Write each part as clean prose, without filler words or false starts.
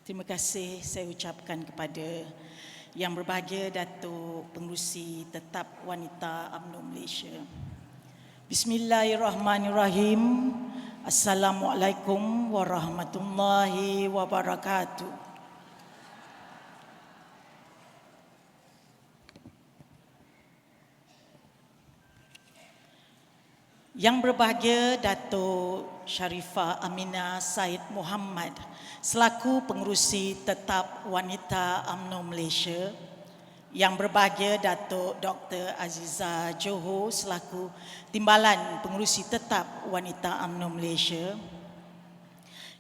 Terima kasih saya ucapkan kepada Yang Berbahagia Datuk Pengerusi Tetap Wanita UMNO Malaysia. Bismillahirrahmanirrahim. Assalamualaikum warahmatullahi wabarakatuh. Yang Berbahagia Datuk Sharifah Aminah Said Muhammad selaku Pengerusi Tetap Wanita UMNO Malaysia, Yang Berbahagia Datuk Dr. Aziza Johor selaku Timbalan Pengerusi Tetap Wanita UMNO Malaysia,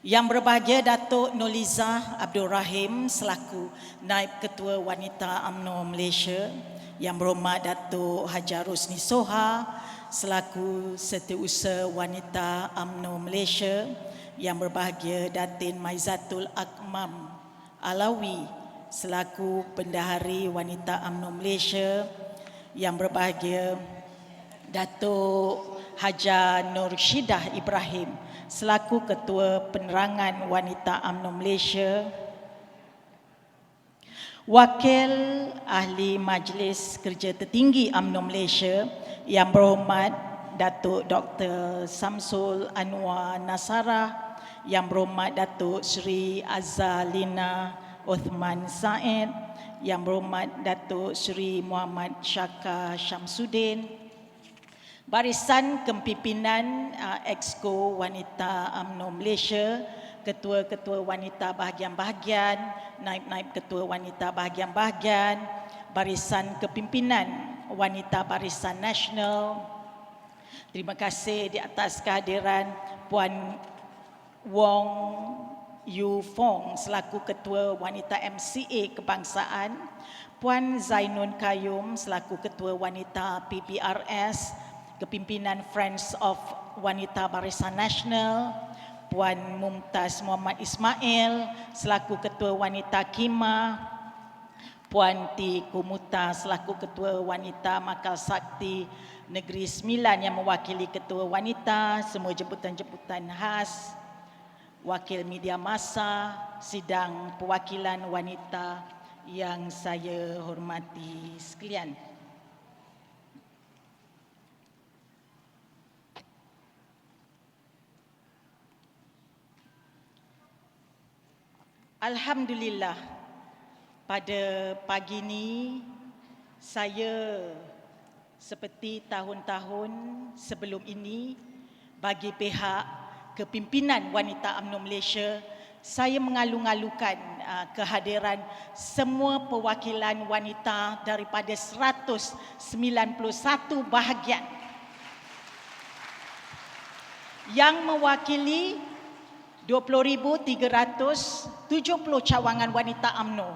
Yang Berbahagia Datuk Nolizah Abdul Rahim selaku Naib Ketua Wanita UMNO Malaysia, Yang Berhormat Datuk Hajar Rosni Soha selaku Setiausaha Wanita UMNO Malaysia, Yang Berbahagia Datin Maizatul Akmam Alawi selaku Bendahari Wanita UMNO Malaysia, Yang Berbahagia Datuk Haja Nur Syidah Ibrahim selaku Ketua Penerangan Wanita UMNO Malaysia, Wakil Ahli Majlis Kerja Tertinggi UMNO Malaysia, Yang Berhormat Datuk Dr. Samsul Anwar Nasarah, Yang Berhormat Datuk Seri Azalina Uthman Said, Yang Berhormat Datuk Seri Muhammad Syaka Syamsuddin, Barisan Kepimpinan Exco Wanita UMNO Malaysia, Ketua-Ketua Wanita Bahagian-Bahagian, Naib-Naib Ketua Wanita Bahagian-Bahagian, Barisan Kepimpinan Wanita Barisan Nasional. Terima kasih di atas kehadiran Puan Wong Yu Fong selaku Ketua Wanita MCA Kebangsaan, Puan Zainun Kayum selaku Ketua Wanita PPRS, Kepimpinan Friends of Wanita Barisan Nasional, Puan Mumtaz Muhammad Ismail selaku Ketua Wanita KIMA, Puan T. Kumuta selaku Ketua Wanita Makal Sakti Negeri Sembilan yang mewakili Ketua Wanita, semua jemputan-jemputan khas, wakil media massa, sidang perwakilan wanita yang saya hormati sekalian. Alhamdulillah, pada pagi ini saya seperti tahun-tahun sebelum ini bagi pihak kepimpinan Wanita UMNO Malaysia, saya mengalu-alukan kehadiran semua perwakilan wanita daripada 191 bahagian yang mewakili 20,370 cawangan wanita UMNO,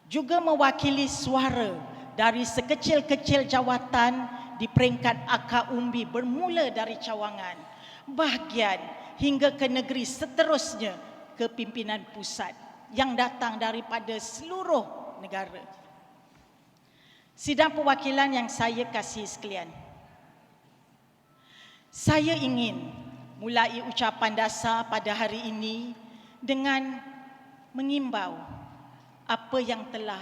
juga mewakili suara dari sekecil-kecil jawatan di peringkat akar umbi bermula dari cawangan, bahagian hingga ke negeri seterusnya ke pimpinan pusat yang datang daripada seluruh negara. Sidang perwakilan yang saya kasih sekalian, saya ingin mulai ucapan dasar pada hari ini dengan mengimbau apa yang telah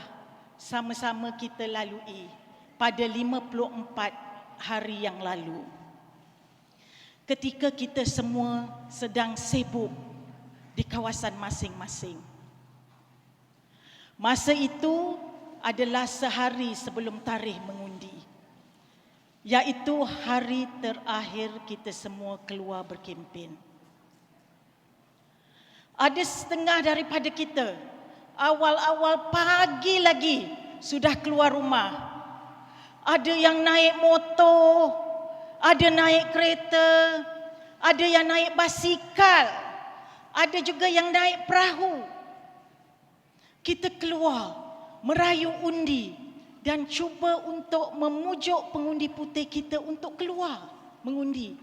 sama-sama kita lalui pada 54 hari yang lalu, ketika kita semua sedang sibuk di kawasan masing-masing. Masa itu adalah sehari sebelum tarikh mengundi, iaitu hari terakhir kita semua keluar berkempen. Ada setengah daripada kita awal-awal pagi lagi sudah keluar rumah. Ada yang naik motor, ada naik kereta, ada yang naik basikal, ada juga yang naik perahu. Kita keluar merayu undi dan cuba untuk memujuk pengundi putih kita untuk keluar mengundi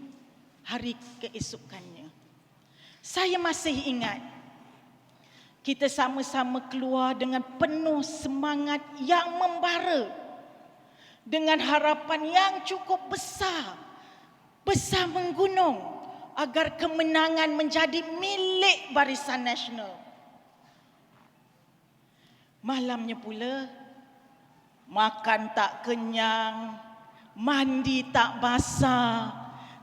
hari keesokannya. Saya masih ingat kita sama-sama keluar dengan penuh semangat yang membara, dengan harapan yang cukup besar, besar menggunung agar kemenangan menjadi milik Barisan Nasional. Malamnya pula, makan tak kenyang, mandi tak basah,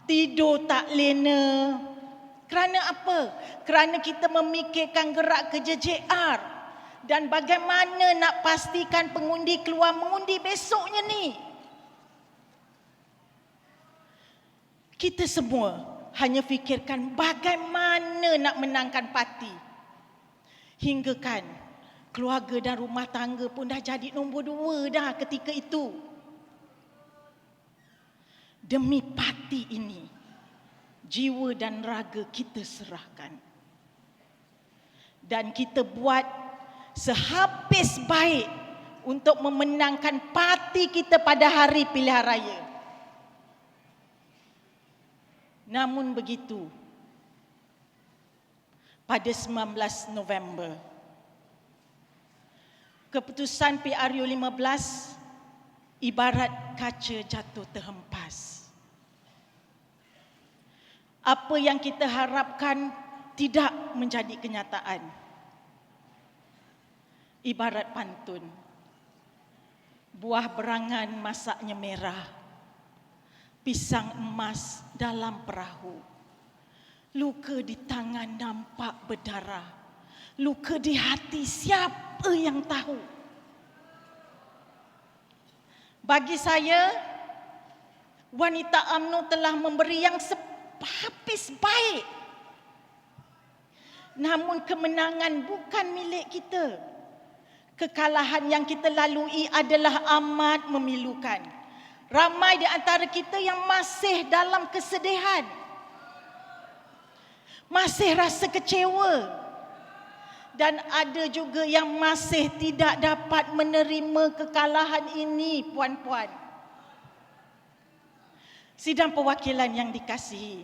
tidur tak lena. Kerana apa? Kerana kita memikirkan gerak kerja JR dan bagaimana nak pastikan pengundi keluar mengundi besoknya ni. Kita semua hanya fikirkan bagaimana nak menangkan parti. Hingga kan keluarga dan rumah tangga pun dah jadi nombor 2 dah ketika itu. Demi parti ini, jiwa dan raga kita serahkan. Dan kita buat sehabis baik untuk memenangkan parti kita pada hari pilihan raya. Namun begitu, pada 19 November, keputusan PRU 15 ibarat kaca jatuh terhempas. Apa yang kita harapkan tidak menjadi kenyataan. Ibarat pantun, buah berangan masaknya merah, pisang emas dalam perahu. Luka di tangan nampak berdarah, luka di hati siapa yang tahu? Bagi saya, wanita UMNO telah memberi yang sehabis baik. Namun kemenangan bukan milik kita. Kekalahan yang kita lalui adalah amat memilukan. Ramai di antara kita yang masih dalam kesedihan, masih rasa kecewa, dan ada juga yang masih tidak dapat menerima kekalahan ini, puan-puan. Sidang perwakilan yang dikasihi,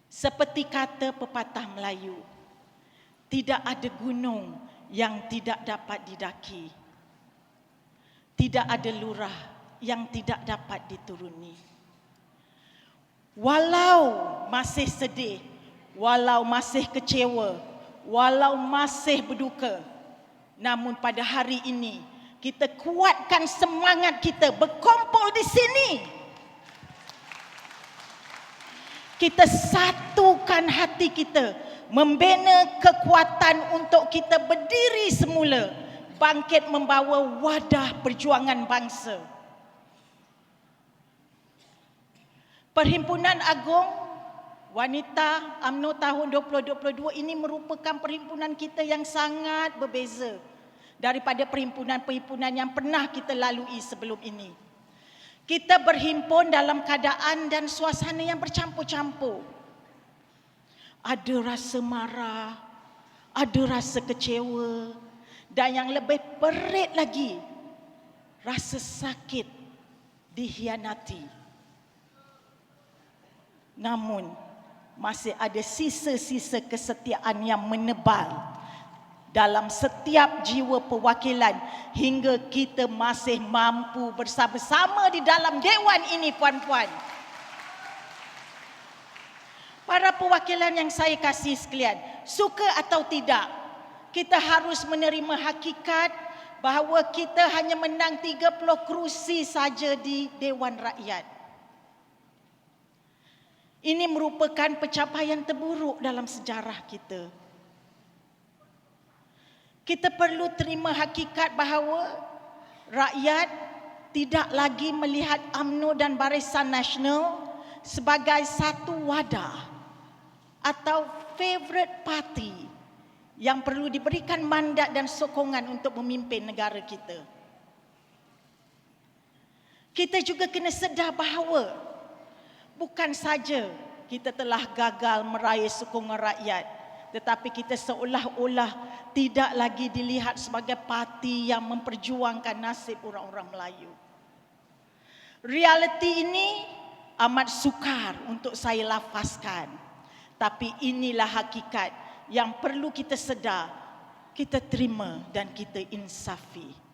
seperti kata pepatah Melayu, tidak ada gunung yang tidak dapat didaki, tidak ada lurah yang tidak dapat dituruni. Walau masih sedih, walau masih kecewa, walau masih berduka, namun pada hari ini kita kuatkan semangat kita berkumpul di sini. Kita satukan hati kita, membina kekuatan untuk kita berdiri semula, bangkit membawa wadah perjuangan bangsa. Perhimpunan Agung Wanita UMNO tahun 2022 ini merupakan perhimpunan kita yang sangat berbeza daripada perhimpunan-perhimpunan yang pernah kita lalui sebelum ini. Kita berhimpun dalam keadaan dan suasana yang bercampur-campur. Ada rasa marah, ada rasa kecewa, dan yang lebih perit lagi, rasa sakit dikhianati. Namun, masih ada sisa-sisa kesetiaan yang menebal dalam setiap jiwa perwakilan hingga kita masih mampu bersama-sama di dalam dewan ini, puan-puan. Para perwakilan yang saya kasih sekalian, suka atau tidak, kita harus menerima hakikat bahawa kita hanya menang 30 kerusi saja di Dewan Rakyat. Ini merupakan pencapaian terburuk dalam sejarah kita. Kita perlu terima hakikat bahawa rakyat tidak lagi melihat UMNO dan Barisan Nasional sebagai satu wadah atau favourite party yang perlu diberikan mandat dan sokongan untuk memimpin negara kita. Kita juga kena sedar bahawa bukan saja kita telah gagal meraih sokongan rakyat, tetapi kita seolah-olah tidak lagi dilihat sebagai parti yang memperjuangkan nasib orang-orang Melayu. Realiti ini amat sukar untuk saya lafazkan, tapi inilah hakikat yang perlu kita sedar, kita terima dan kita insafi.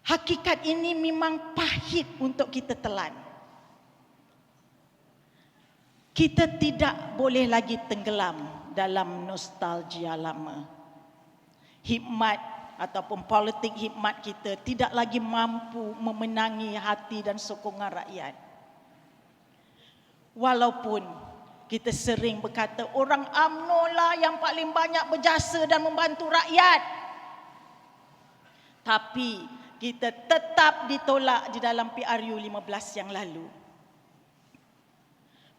Hakikat ini memang pahit untuk kita telan. Kita tidak boleh lagi tenggelam dalam nostalgia lama. Hikmat ataupun politik hikmat kita tidak lagi mampu memenangi hati dan sokongan rakyat. Walaupun kita sering berkata orang UMNO lah yang paling banyak berjasa dan membantu rakyat, tapi kita tetap ditolak di dalam PRU 15 yang lalu.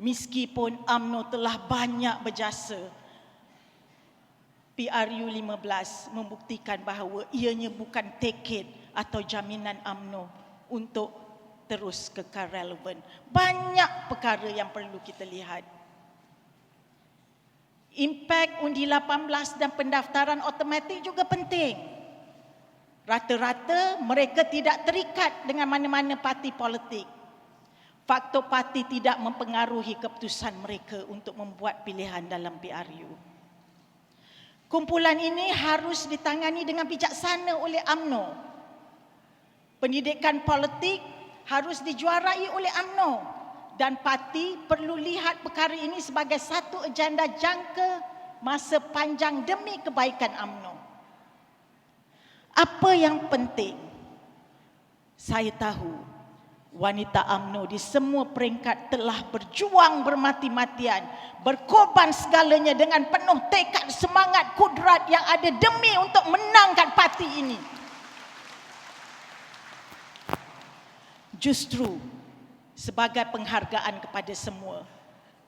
Meskipun UMNO telah banyak berjasa, PRU 15 membuktikan bahawa ianya bukan tiket atau jaminan UMNO untuk terus kekal relevan. Banyak perkara yang perlu kita lihat. Impak undi 18 dan pendaftaran automatik juga penting. Rata-rata mereka tidak terikat dengan mana-mana parti politik. Faktor parti tidak mempengaruhi keputusan mereka untuk membuat pilihan dalam PRU. Kumpulan ini harus ditangani dengan bijaksana oleh UMNO. Pendidikan politik harus dijuarai oleh UMNO dan parti perlu lihat perkara ini sebagai satu agenda jangka masa panjang demi kebaikan UMNO. Apa yang penting? Saya tahu wanita UMNO di semua peringkat telah berjuang bermati-matian, berkorban segalanya dengan penuh tekad, semangat, kudrat yang ada demi untuk menangkan parti ini. Justru sebagai penghargaan kepada semua,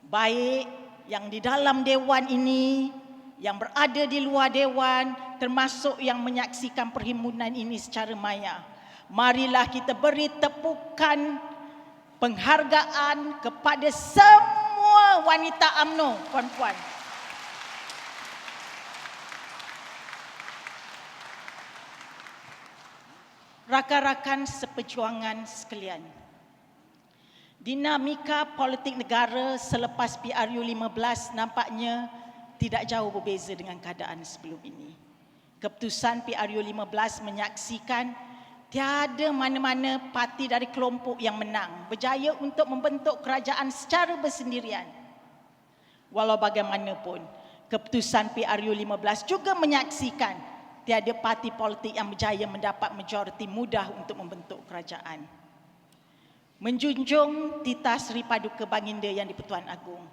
baik yang di dalam dewan ini, yang berada di luar dewan, termasuk yang menyaksikan perhimpunan ini secara maya, marilah kita beri tepukan penghargaan kepada semua wanita UMNO, puan-puan. Rakan-rakan seperjuangan sekalian, dinamika politik negara selepas PRU 15 nampaknya tidak jauh berbeza dengan keadaan sebelum ini. Keputusan PRU 15 menyaksikan tiada mana-mana parti dari kelompok yang menang, berjaya untuk membentuk kerajaan secara bersendirian. Walau bagaimanapun, keputusan PRU 15 juga menyaksikan tiada parti politik yang berjaya mendapat majoriti mudah untuk membentuk kerajaan. Menjunjung titah Seri Paduka Baginda Yang di-Pertuan Agong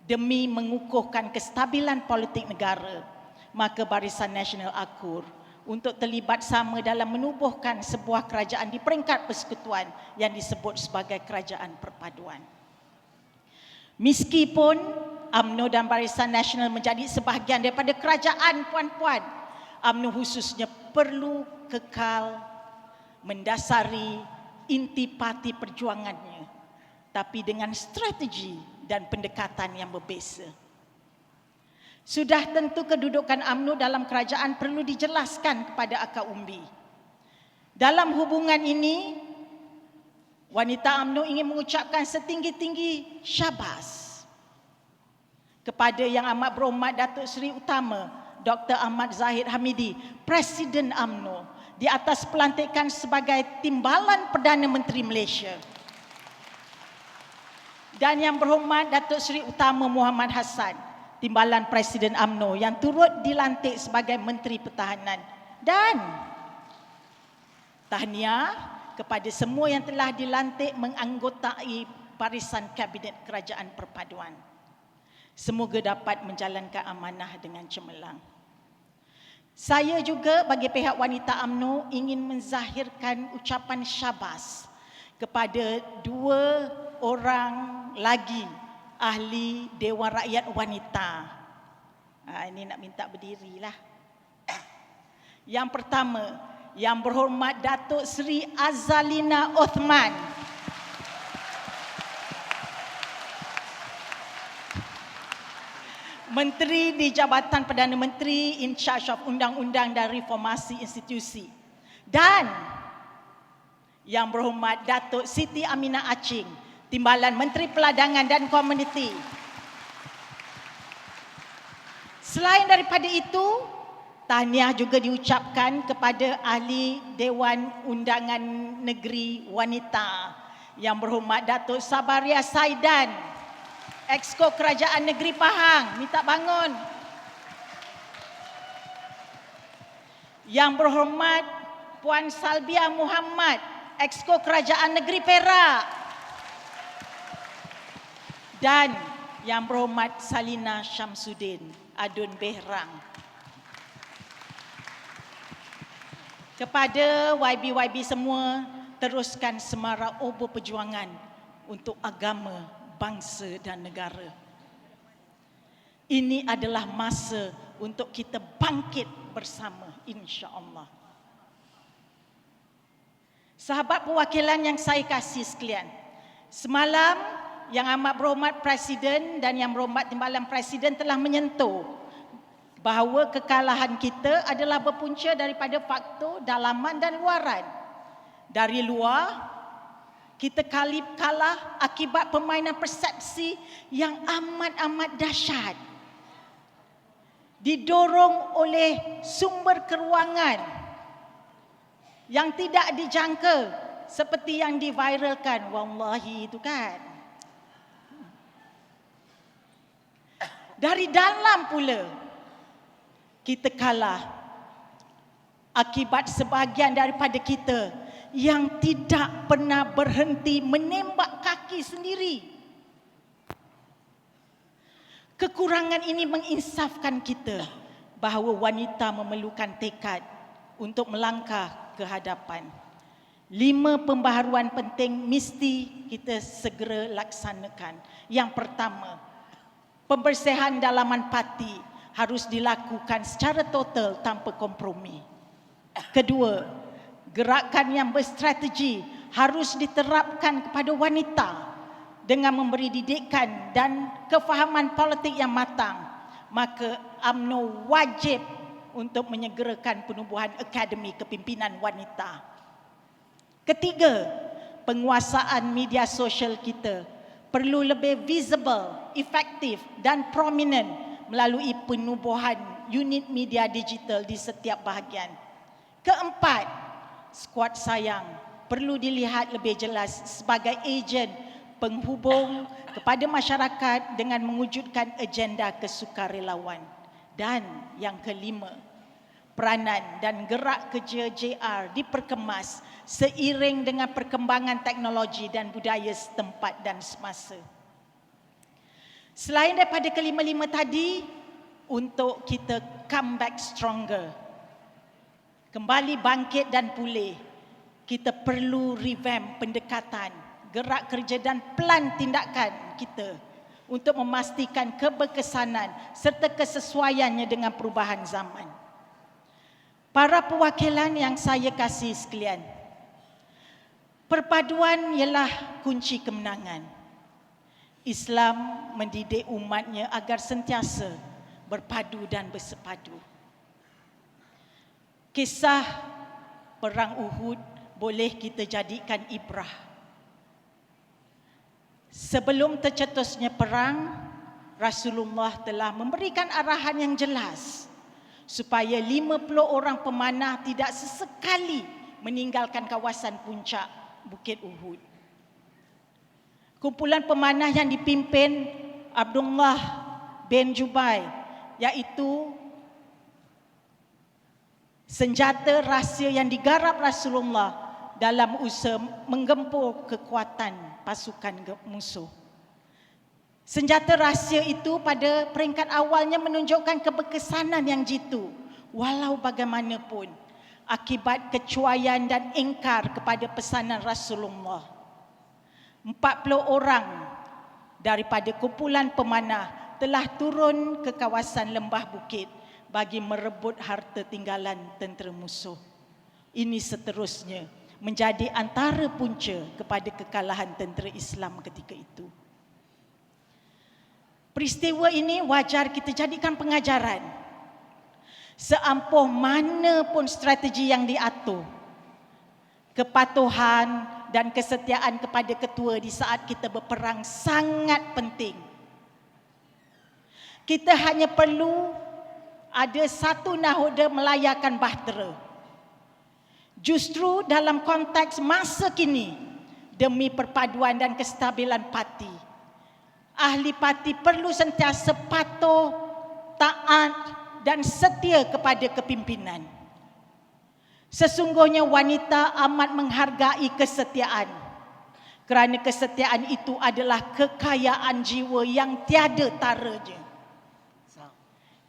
demi mengukuhkan kestabilan politik negara, maka Barisan Nasional akur untuk terlibat sama dalam menubuhkan sebuah kerajaan di peringkat persekutuan yang disebut sebagai kerajaan perpaduan. Meskipun UMNO dan Barisan Nasional menjadi sebahagian daripada kerajaan, puan-puan, UMNO khususnya perlu kekal mendasari inti parti perjuangannya, tapi dengan strategi dan pendekatan yang berbeza. Sudah tentu kedudukan UMNO dalam kerajaan perlu dijelaskan kepada akar umbi. Dalam hubungan ini, wanita UMNO ingin mengucapkan setinggi-tinggi syabas kepada Yang Amat Berhormat Datuk Seri Utama Dr. Ahmad Zahid Hamidi, Presiden UMNO, di atas pelantikan sebagai Timbalan Perdana Menteri Malaysia. Dan Yang Berhormat Datuk Seri Utama Muhammad Hassan, Timbalan Presiden UMNO yang turut dilantik sebagai Menteri Pertahanan. Dan tahniah kepada semua yang telah dilantik menganggotai barisan Kabinet Kerajaan Perpaduan. Semoga dapat menjalankan amanah dengan cemerlang. Saya juga bagi pihak wanita UMNO ingin menzahirkan ucapan syabas kepada dua orang lagi ahli Dewan Rakyat Wanita. Ini nak minta berdirilah. Yang pertama, Yang Berhormat Datuk Seri Azalina Othman, Menteri di Jabatan Perdana Menteri in charge of Undang-Undang dan Reformasi Institusi. Dan Yang Berhormat Datuk Siti Aminah Acing, Timbalan Menteri Peladangan dan Komuniti. Selain daripada itu, tahniah juga diucapkan kepada Ahli Dewan Undangan Negeri Wanita, Yang Berhormat Datuk Sabaria Saidan, Exco Kerajaan Negeri Pahang, minta bangun. Yang berhormat Puan Salbia Muhammad, Exco Kerajaan Negeri Perak. Dan yang berhormat Salina Syamsuddin, Adun Behrang. Kepada YB-YB semua, teruskan semarak obor perjuangan untuk agama, bangsa dan negara. Ini adalah masa untuk kita bangkit bersama, insya-Allah. Sahabat perwakilan yang saya kasih sekalian, semalam Yang Amat Berhormat Presiden dan Yang Berhormat Timbalan Presiden telah menyentuh bahawa kekalahan kita adalah berpunca daripada faktor dalaman dan luaran. Dari luar, kita kalah akibat permainan persepsi yang amat-amat dahsyat. Didorong oleh sumber keruangan yang tidak dijangka seperti yang diviralkan. Wallahi itu kan. Dari dalam pula kita kalah akibat sebahagian daripada kita yang tidak pernah berhenti menembak kaki sendiri. Kekurangan ini menginsafkan kita bahawa wanita memerlukan tekad untuk melangkah ke hadapan. 5 pembaharuan penting mesti kita segera laksanakan. Yang pertama, pembersihan dalaman parti harus dilakukan secara total tanpa kompromi. Kedua, gerakan yang berstrategi harus diterapkan kepada wanita dengan memberi didikan dan kefahaman politik yang matang. Maka UMNO wajib untuk menyegerakan penubuhan Akademi Kepimpinan Wanita. Ketiga, penguasaan media sosial kita perlu lebih visible, efektif dan prominent melalui penubuhan unit media digital di setiap bahagian. Keempat, skuad sayang perlu dilihat lebih jelas sebagai ejen penghubung kepada masyarakat dengan mewujudkan agenda kesukarelawan. Dan yang kelima, peranan dan gerak kerja JR diperkemas seiring dengan perkembangan teknologi dan budaya setempat dan semasa. Selain daripada kelima-lima tadi, untuk kita come back stronger, kembali bangkit dan pulih, kita perlu revamp pendekatan, gerak kerja dan plan tindakan kita untuk memastikan keberkesanan serta kesesuaiannya dengan perubahan zaman. Para perwakilan yang saya kasih sekalian, perpaduan ialah kunci kemenangan. Islam mendidik umatnya agar sentiasa berpadu dan bersepadu. Kisah Perang Uhud boleh kita jadikan ibrah. Sebelum tercetusnya perang, Rasulullah telah memberikan arahan yang jelas supaya 50 orang pemanah tidak sesekali meninggalkan kawasan puncak Bukit Uhud. Kumpulan pemanah yang dipimpin Abdullah bin Jubair, iaitu senjata rahsia yang digarap Rasulullah dalam usaha menggempur kekuatan pasukan musuh. Senjata rahsia itu pada peringkat awalnya menunjukkan keberkesanan yang jitu. Walau bagaimanapun, akibat kecuaian dan ingkar kepada pesanan Rasulullah, 40 orang daripada kumpulan pemanah telah turun ke kawasan lembah bukit bagi merebut harta tinggalan tentera musuh. Ini seterusnya menjadi antara punca kepada kekalahan tentera Islam ketika itu. Peristiwa ini wajar kita jadikan pengajaran. Seampuh mana pun strategi yang diatur, kepatuhan dan kesetiaan kepada ketua di saat kita berperang sangat penting. Kita hanya perlu ada satu nahoda melayakan bahtera. Justru dalam konteks masa kini, demi perpaduan dan kestabilan parti, ahli parti perlu sentiasa patuh, taat dan setia kepada kepimpinan. Sesungguhnya wanita amat menghargai kesetiaan, kerana kesetiaan itu adalah kekayaan jiwa yang tiada taranya.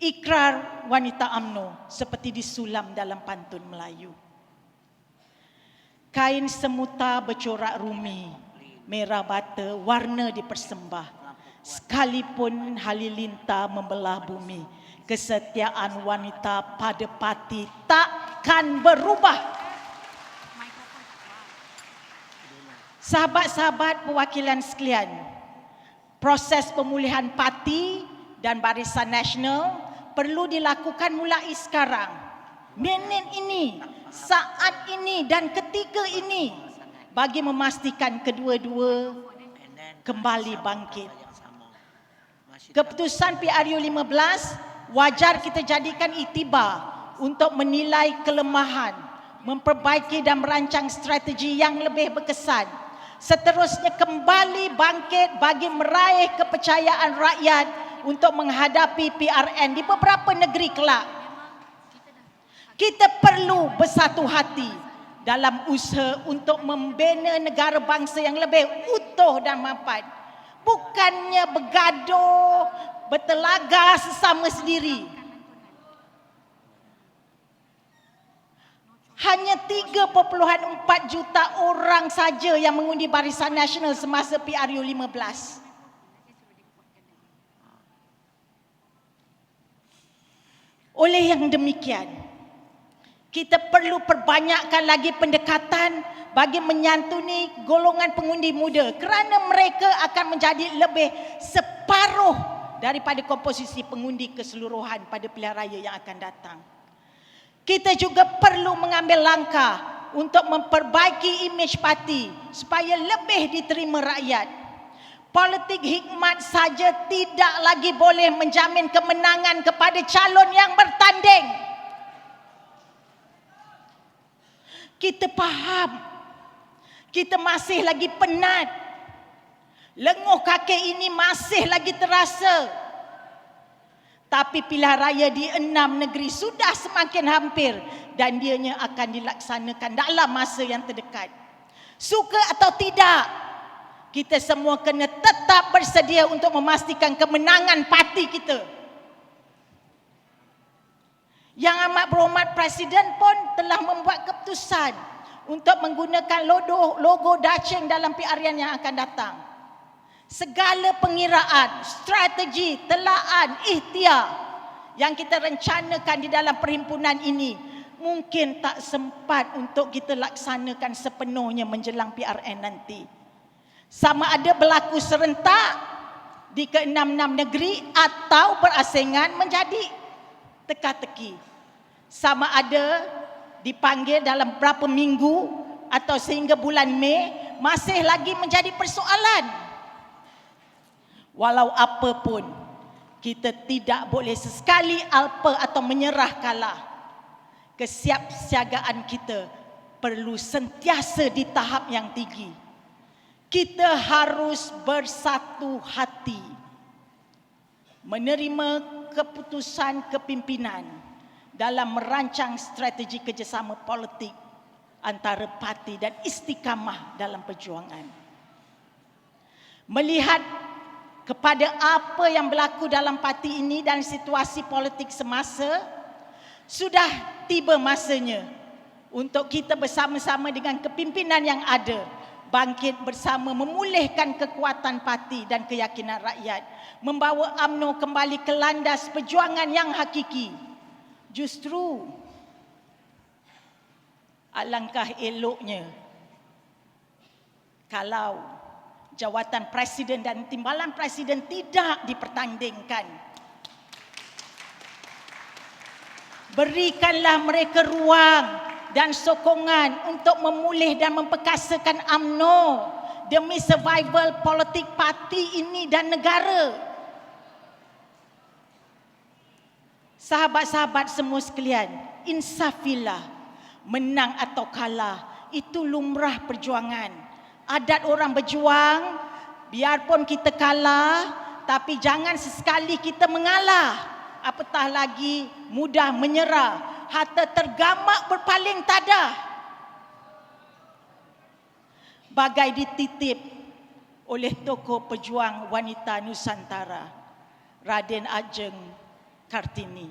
Ikrar wanita UMNO seperti disulam dalam pantun Melayu. Kain semuta bercorak rumi, merah bata warna dipersembah. Sekalipun halilintar membelah bumi, kesetiaan wanita pada parti takkan berubah. Sahabat-sahabat perwakilan sekalian, proses pemulihan parti dan Barisan Nasional perlu dilakukan mulai sekarang, minit ini, saat ini dan ketika ini, bagi memastikan kedua-dua kembali bangkit. Keputusan PRU 15 wajar kita jadikan iktibar untuk menilai kelemahan, memperbaiki dan merancang strategi yang lebih berkesan. Seterusnya kembali bangkit bagi meraih kepercayaan rakyat untuk menghadapi PRN di beberapa negeri kelak. Kita perlu bersatu hati dalam usaha untuk membina negara bangsa yang lebih utuh dan mapan. Bukannya bergaduh, bertelaga sesama sendiri. Hanya 3.4 juta orang saja yang mengundi Barisan Nasional semasa PRU 15. Oleh yang demikian, kita perlu perbanyakkan lagi pendekatan bagi menyantuni golongan pengundi muda, kerana mereka akan menjadi lebih separuh daripada komposisi pengundi keseluruhan pada pilihan raya yang akan datang. Kita juga perlu mengambil langkah untuk memperbaiki imej parti supaya lebih diterima rakyat. Politik hikmat saja tidak lagi boleh menjamin kemenangan kepada calon yang bertanding. Kita faham, kita masih lagi penat. Lenguh kaki ini masih lagi terasa. Tapi pilihan raya di 6 negeri sudah semakin hampir dan dianya akan dilaksanakan dalam masa yang terdekat. Suka atau tidak, kita semua kena tetap bersedia untuk memastikan kemenangan parti kita. Yang amat berhormat Presiden pun telah membuat keputusan untuk menggunakan logo Dacheng dalam PRN yang akan datang. Segala pengiraan, strategi, telaan, ikhtiar yang kita rencanakan di dalam perhimpunan ini mungkin tak sempat untuk kita laksanakan sepenuhnya menjelang PRN nanti. Sama ada berlaku serentak di ke-6 negeri atau berasingan menjadi teka-teki. Sama ada dipanggil dalam beberapa minggu atau sehingga bulan Mei masih lagi menjadi persoalan. Walau apapun, kita tidak boleh sesekali alpa atau menyerah kalah. Kesiapsiagaan kita perlu sentiasa di tahap yang tinggi. Kita harus bersatu hati menerima keputusan kepimpinan dalam merancang strategi kerjasama politik antara parti dan istiqamah dalam perjuangan. Melihat kepada apa yang berlaku dalam parti ini dan situasi politik semasa, sudah tiba masanya untuk kita bersama-sama dengan kepimpinan yang ada bangkit bersama memulihkan kekuatan parti dan keyakinan rakyat, membawa UMNO kembali ke landas perjuangan yang hakiki. Justru alangkah eloknya kalau jawatan presiden dan timbalan presiden tidak dipertandingkan. Berikanlah mereka ruang dan sokongan untuk memulih dan memperkasakan UMNO demi survival politik parti ini dan negara. Sahabat-sahabat semua sekalian, insafilah, menang atau kalah itu lumrah perjuangan. Adat orang berjuang, biarpun kita kalah, tapi jangan sesekali kita mengalah. Apatah lagi mudah menyerah. harta tergamak berpaling tadah. Bagai dititip oleh tokoh pejuang wanita Nusantara, Raden Ajeng Kartini.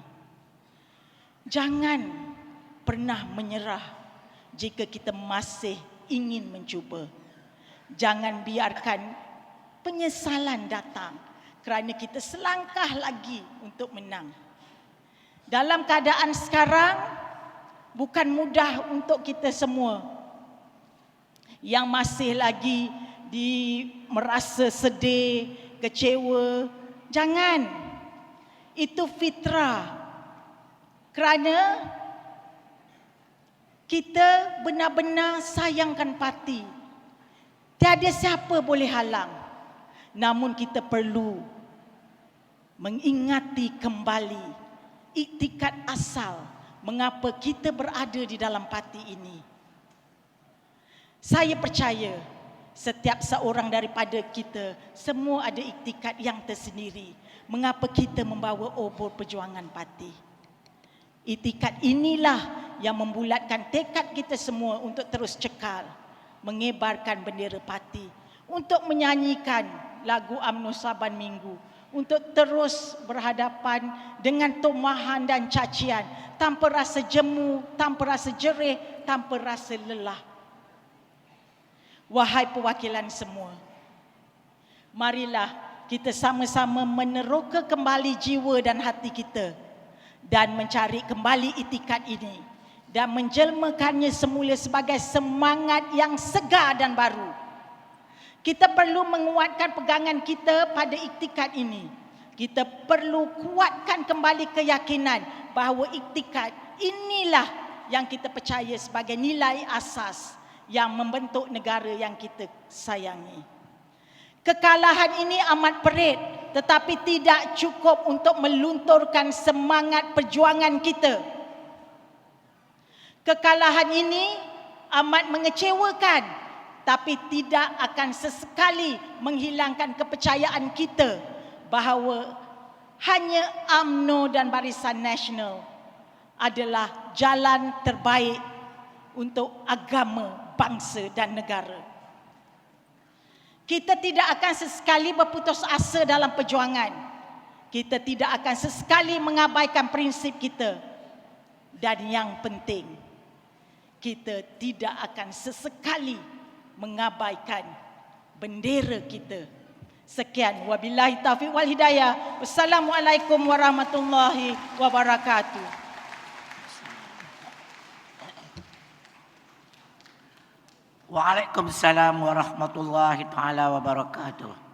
Jangan pernah menyerah jika kita masih ingin mencuba. Jangan biarkan penyesalan datang kerana kita selangkah lagi untuk menang. Dalam keadaan sekarang, bukan mudah untuk kita semua yang masih lagi merasa sedih, kecewa. Jangan. Itu fitrah. Kerana kita benar-benar sayangkan parti. Tiada siapa boleh halang. Namun kita perlu mengingati kembali iktikad asal mengapa kita berada di dalam parti ini. Saya percaya setiap seorang daripada kita semua ada iktikad yang tersendiri mengapa kita membawa obor perjuangan parti. Iktikad inilah yang membulatkan tekad kita semua untuk terus cekal mengibarkan bendera parti, untuk menyanyikan lagu UMNO Saban Minggu, untuk terus berhadapan dengan tomahan dan cacian tanpa rasa jemu, tanpa rasa jerih, tanpa rasa lelah. Wahai perwakilan semua, marilah kita sama-sama meneroka kembali jiwa dan hati kita dan mencari kembali iktikad ini dan menjelmakannya semula sebagai semangat yang segar dan baru. Kita perlu menguatkan pegangan kita pada iktikad ini. Kita perlu kuatkan kembali keyakinan bahawa iktikad inilah yang kita percaya sebagai nilai asas yang membentuk negara yang kita sayangi. Kekalahan ini amat perit, tetapi tidak cukup untuk melunturkan semangat perjuangan kita. Kekalahan ini amat mengecewakan, tapi tidak akan sesekali menghilangkan kepercayaan kita bahawa hanya UMNO dan Barisan Nasional adalah jalan terbaik untuk agama, bangsa dan negara. Kita tidak akan sesekali berputus asa dalam perjuangan. Kita tidak akan sesekali mengabaikan prinsip kita. Dan yang penting, kita tidak akan sesekali mengabaikan bendera kita. Sekian, wabillahi taufiq wal hidayah. Wassalamualaikum warahmatullahi wabarakatuh. Waalaikumsalam warahmatullahi taala wabarakatuh.